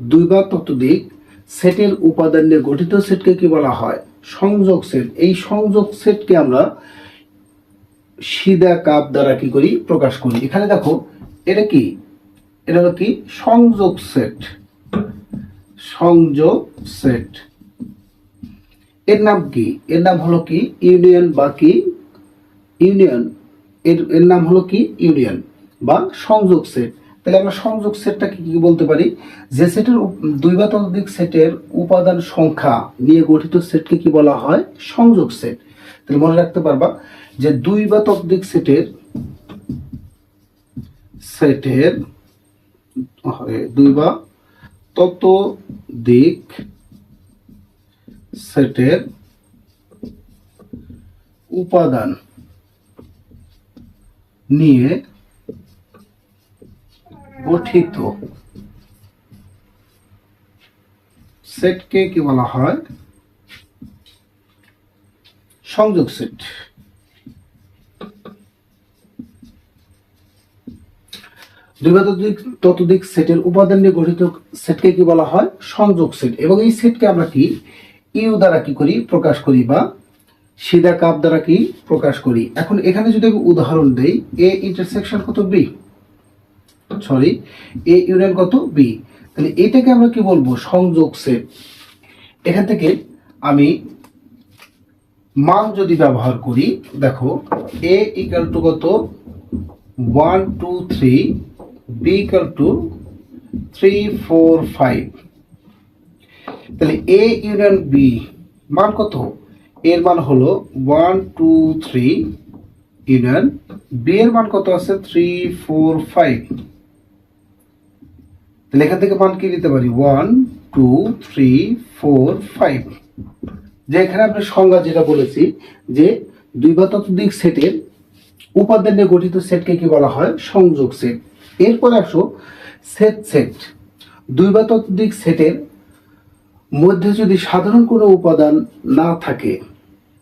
দুই বা ততোধিক সেটের উপাদান নিয়ে গঠিত সেটকে কি বলা হয়? সংযোগ সেট। এই সংযোগ সেটকে আমরা সিধা কাপ দ্বারা কি করি? প্রকাশ করি। এখানে দেখো এটা কি, এটা হলো কি সংযোগ সেট। সংযোগ সেট এর নাম কি? এর নাম হলো কি ইউনিয়ন বা কি ইউনিয়ন। এর নাম হলো কি ইউনিয়ন বা সংযোগ সেট। তাহলে আমরা সংযোগ সেটটা কি বলতে পারি? যে সেটের দুই বা ততোধিক সেটের উপাদান সংখ্যা নিয়ে গঠিত সেটকে কি বলা হয়? সংযোগ সেট। তাহলে মনে রাখতে পারবা যে দুই বা ততোধিক সেটের দুই বা ততোধিক সেটের উপাদান নিয়ে গঠিত সেটকে কি বলা হয়? সংযোগ সেট। দুই বা ততোধিক সেটের উপাদান নিয়ে গঠিত সেটকে কি বলা হয়? সংযোগ সেট। এবং এই সেটকে আমরা কি ইউ দ্বারা কি করি? প্রকাশ করি বা সিধা কাপ দ্বারা কি প্রকাশ করি। এখন এখানে যদি আমি উদাহরণ দেই, এ ইন্টারসেকশন কত বি, সরি এ ইউনিয়ন কত বি, তাহলে এটাকে আমরা কি বলবো? সংযোগ সেট। এখান থেকে আমি মান যদি ব্যবহার করি, দেখো এ ইকুয়াল টু কত 1 2 3, বি ইকুয়াল টু 3 4 5। তাহলে এ ইউনিয়ন বি মান কত? এর মান হলো 1 2 3 ইউনিয়ন বি এর মান কত আছে? 3 4 5। তাহলে এখান থেকে মান কি নিতে পারি? 1 2 3 4 5। যে এখানে আমরা সংজ্ঞা যেটা বলেছি যে দুই বা ততোধিক সেটের উপাদান নিয়ে গঠিত সেটকে কি বলা হয়? সংযোগ সেট। এরপরে আসো সেট। দুই বা ততোধিক সেটের মধ্যে যদি সাধারণ কোনো উপাদান না থাকে